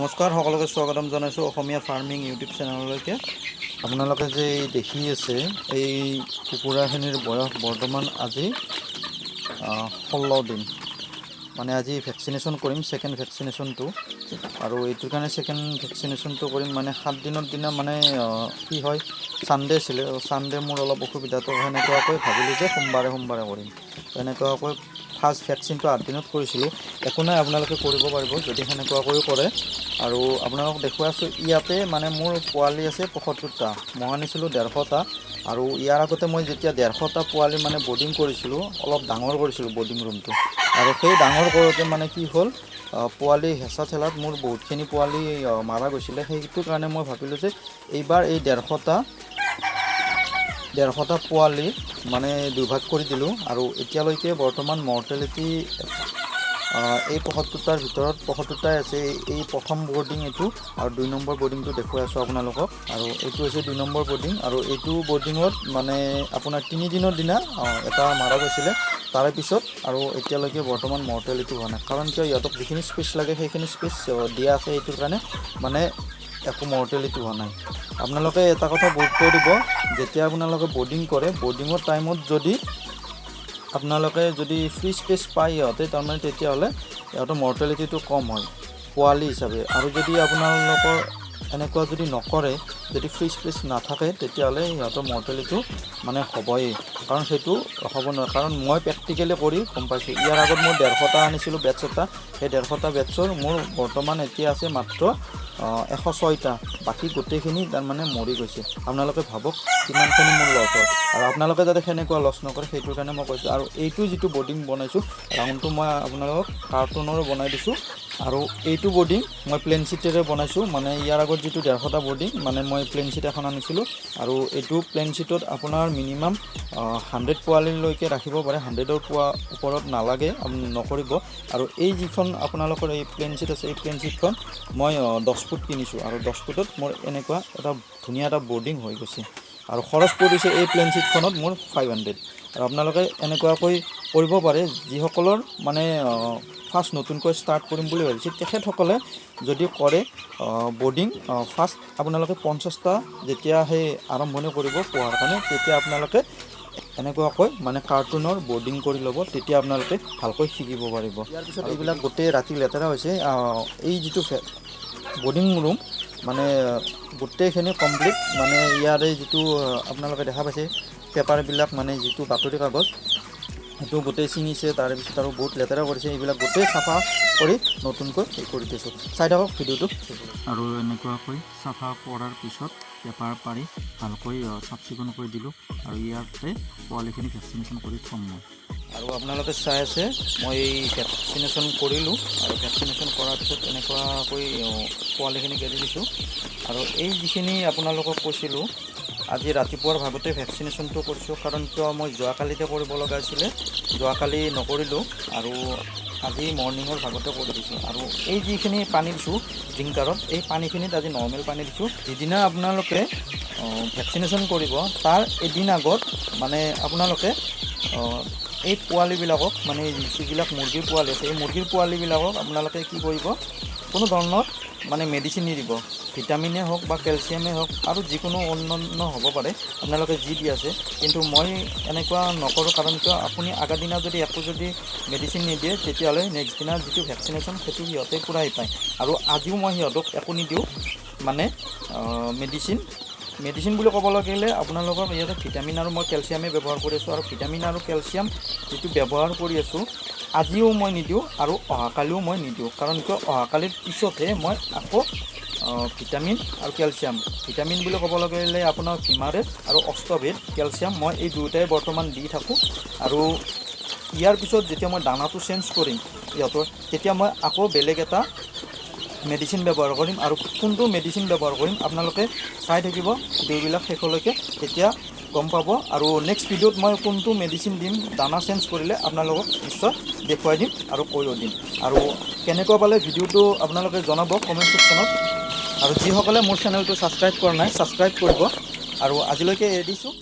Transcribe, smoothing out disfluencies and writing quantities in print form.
নমস্কাৰ সকলোকে স্বাগতম জনাইছোঁ অসমীয়া ফাৰ্মিং ইউটিউব চেনেললৈকে। আপোনালোকে যে দেখি আছে এই কুকুৰাখিনিৰ বয়স বৰ্তমান আজি 16 দিন। মানে আজি ভেকচিনেশ্যন কৰিম, সেকেন্ড ভেকচিনেশ্যনটো, আৰু এইটোৰ কাৰণে সেকেন্ড ভেকচিনেশ্যনটো কৰিম মানে 7 দিনৰ দিনা মানে কি হয় সানডে আছিলে, সানডে মোৰ অলপ অসুবিধাটো সেনেকুৱাকৈ ভাবিলোঁ যে সোমবাৰে কৰিম। এনেকুৱাকৈ ফাৰ্ষ্ট ভেকচিনটো 8 দিনত কৰিছিলোঁ। একো নাই, আপোনালোকে কৰিব পাৰিব যদি সেনেকুৱাকৈ কৰে। আৰু আপোনালোকক দেখুৱাই আছোঁ, ইয়াতে মানে মোৰ পোৱালি আছে 75টা, মই আনিছিলোঁ 150টা। আৰু ইয়াৰ আগতে মই যেতিয়া 150টা পোৱালি মানে বৰ্ডিং কৰিছিলোঁ, অলপ ডাঙৰ কৰিছিলোঁ বৰ্ডিং ৰুমটো, আৰু সেই ডাঙৰ কৰোঁতে মানে কি হ'ল, পোৱালি হেঁচা ঠেলাত মোৰ বহুতখিনি পোৱালি মাৰা গৈছিলে। সেইটো কাৰণে মই ভাবিলোঁ যে এইবাৰ এই 150টা পোৱালি মানে দুভাগ কৰি দিলোঁ। আৰু এতিয়ালৈকে বৰ্তমান মৰ্টেলিটি এই 75টাৰ ভিতৰত 75টাই আছে। এই প্ৰথম বৰ্ডিং এইটো, আৰু 2 নম্বৰ বৰ্ডিংটো দেখুৱাই আছোঁ আপোনালোকক। আৰু এইটো হৈছে 2 নম্বৰ বৰ্ডিং, আৰু এইটো বৰ্ডিঙত মানে আপোনাৰ 3 দিনৰ দিনা এটা মাৰা গৈছিলে। তাৰে পিছত আৰু এতিয়ালৈকে বৰ্তমান মৰ্টেলিটি হোৱা নাই, কাৰণ কিয় ইহঁতক যিখিনি স্পেচ লাগে সেইখিনি স্পেচ দিয়া আছে, এইটোৰ কাৰণে মানে একো মৰ্টেলিটি হোৱা নাই। আপোনালোকে এটা কথা গুৰুত্ব দিব, যেতিয়া আপোনালোকে বৰ্ডিং কৰে, বৰ্ডিঙৰ টাইমত যদি আপোনালোকে যদি ফ্ৰী স্পেচ পায় ইহঁতে, তাৰমানে তেতিয়াহ'লে ইহঁতৰ মৰ্টেলিটিটো কম হয় পোৱালি হিচাপে। আৰু যদি আপোনালোকৰ এনেকুৱা যদি নকৰে, যদি ফ্ৰী স্পেচ নাথাকে, তেতিয়াহ'লে সিহঁতৰ মৰ্টেলিটিটো মানে হ'বই, কাৰণ সেইটো হ'ব নোৱাৰে। কাৰণ মই প্ৰেক্টিকেলি কৰি গম পাইছোঁ। ইয়াৰ আগত মই 150টা আনিছিলোঁ বেটছ এটা, সেই 150টা বেটছৰ মোৰ বৰ্তমান এতিয়া আছে মাত্ৰ 106টা, বাকী গোটেইখিনি তাৰমানে মৰি গৈছে। আপোনালোকে ভাবক কিমানখিনি মোৰ লছ হয়, আৰু আপোনালোকে যাতে সেনেকুৱা লছ নকৰে সেইটোৰ কাৰণে মই কৈছোঁ। আৰু এইটো যিটো বৰ্ডিং বনাইছোঁ, ৰাউণ্ডটো মই আপোনালোকক কাৰ্টুনৰো বনাই দিছোঁ। আৰু এইটো বৰ্ডিং মই প্লেন চিটেৰে বনাইছোঁ, মানে ইয়াৰ আগত যিটো 150টা বৰ্ডিং মানে মই প্লেন চিট এখন আনিছিলোঁ, আৰু এইটো প্লেন চিটত আপোনাৰ মিনিমাম 100 পোৱালিলৈকে ৰাখিব পাৰে, 100ৰ ওপৰত নালাগে, নকৰিব। আৰু এই যিখন আপোনালোকৰ এই প্লেন চিট আছে, এই প্লেন চিটখন মই 10 ফুট কিনিছোঁ, আৰু 10 ফুটত মোৰ এনেকুৱা এটা ধুনীয়া এটা বৰ্ডিং হৈ গৈছে। আৰু খৰচ পৰিছে এই প্লেন চিটখনত মোৰ 500। আৰু আপোনালোকে এনেকুৱাকৈ কৰিব পাৰে, যিসকলৰ মানে ফাৰ্ষ্ট নতুনকৈ ষ্টাৰ্ট কৰিম বুলি ভাবিছে, তেখেতসকলে যদি কৰে বৰ্ডিং, ফাৰ্ষ্ট আপোনালোকে 50টা যেতিয়া সেই আৰম্ভণি কৰিব পোহাৰ কাৰণে, তেতিয়া আপোনালোকে এনেকুৱাকৈ মানে কাৰ্টুনৰ বৰ্ডিং কৰি ল'ব, তেতিয়া আপোনালোকে ভালকৈ শিকিব পাৰিব। ইয়াৰ পিছত এইবিলাক গোটেই ৰাতি লেতেৰা হৈছে। এই যিটো বৰ্ডিং ৰুম মানে গোটেইখিনি কমপ্লিট, মানে ইয়াৰে যিটো আপোনালোকে দেখা পাইছে পেপাৰবিলাক, মানে যিটো বাতৰি কাগজ, সেইটো গোটেই ছিঙিছে, তাৰেপিছত আৰু বহুত লেতেৰা কৰিছে। এইবিলাক গোটেই চাফা কৰি নতুনকৈ কৰি দিছোঁ। চাই থাকক ভিডিঅ'টো। আৰু এনেকুৱাকৈ চাফা কৰাৰ পিছত পেপাৰ পাৰি ভালকৈ চাফ চিকুণ কৰি দিলোঁ, আৰু ইয়াতে পোৱালিখিনি ভেকচিনেশ্যন কৰি থ'ম মই। আৰু আপোনালোকে চাই আছে, মই ভেকচিনেশ্যন কৰিলোঁ, আৰু ভেকচিনেশ্যন কৰাৰ পিছত এনেকুৱাকৈ পোৱালিখিনি এৰি দিছোঁ। আৰু এই যিখিনি আপোনালোকক কৈছিলোঁ, আজি ৰাতিপুৱাৰ ভাগতে ভেকচিনেশ্যনটো কৰিছোঁ, কাৰণ কিয় মই যোৱাকালিতে কৰিব লগা আছিলে, যোৱাকালি নকৰিলোঁ, আৰু আজি মৰ্ণিঙৰ ভাগতে কৰি দিছোঁ। আৰু এই যিখিনি পানী দিছোঁ ড্ৰিংকাৰত, এই পানীখিনিত আজি নৰ্মেল পানী দিছোঁ। যিদিনা আপোনালোকে ভেকচিনেশ্যন কৰিব তাৰ এদিন আগত মানে আপোনালোকে এই পোৱালিবিলাকক, মানে যিবিলাক মুৰ্গীৰ পোৱালি আছে, এই মুৰ্গীৰ পোৱালিবিলাকক আপোনালোকে কি কৰিব, কোনো ধৰণৰ মানে মেডিচিন নিদিব, ভিটামিনে হওক বা কেলছিয়ামেই হওক, আৰু যিকোনো অন্যান্য হ'ব পাৰে আপোনালোকে যি দি আছে। কিন্তু মই এনেকুৱা নকৰোঁ, কাৰণ কিয় আপুনি আগৰ দিনা যদি একো যদি মেডিচিন নিদিয়ে, তেতিয়াহ'লে নেক্সট দিনা যিটো ভেকচিনেশ্যন সেইটো সিহঁতে পূৰাই পায়। আৰু আজিও মই সিহঁতক একো নিদিওঁ, মানে মেডিচিন বুলি ক'ব লাগিলে আপোনালোকৰ ইয়াতে ভিটামিন আৰু মই কেলছিয়ামেই ব্যৱহাৰ কৰি আছোঁ। আৰু ভিটামিন আৰু কেলছিয়াম যিটো ব্যৱহাৰ কৰি আছোঁ, আজিও মই নিদিওঁ, আৰু অহাকালিও মই নিদিওঁ, কাৰণ কিয় অহাকালিৰ পিছতহে মই আকৌ ভিটামিন আৰু কেলছিয়াম, ভিটামিন বুলি ক'ব লাগিলে আপোনাৰ ভিমাৰেট আৰু অষ্টভেট, কেলছিয়াম মই এই দুয়োটাই বৰ্তমান দি থাকোঁ। আৰু ইয়াৰ পিছত যেতিয়া মই দানাটো চেঞ্জ কৰিম ইহঁতৰ, তেতিয়া মই আকৌ বেলেগ এটা মেডিচিন ব্যৱহাৰ কৰিম। আৰু কোনটো মেডিচিন ব্যৱহাৰ কৰিম আপোনালোকে চাই থাকিব ভিডিঅ'বিলাক শেষলৈকে, তেতিয়া গম পাব। আৰু নেক্সট ভিডিঅ'ত মই কোনটো মেডিচিন দিম দানা চেঞ্জ কৰিলে আপোনালোকক নিশ্চয় দেখুৱাই দিম আৰু কৈও দিম। আৰু কেনেকুৱা পালে ভিডিঅ'টো আপোনালোকে জনাব কমেণ্ট ছেকশ্যনত। আৰু যিসকলে মোৰ চেনেলটো ছাবস্ক্ৰাইব কৰা নাই, ছাবস্ক্ৰাইব কৰিব। আৰু আজিলৈকে এৰি দিছোঁ।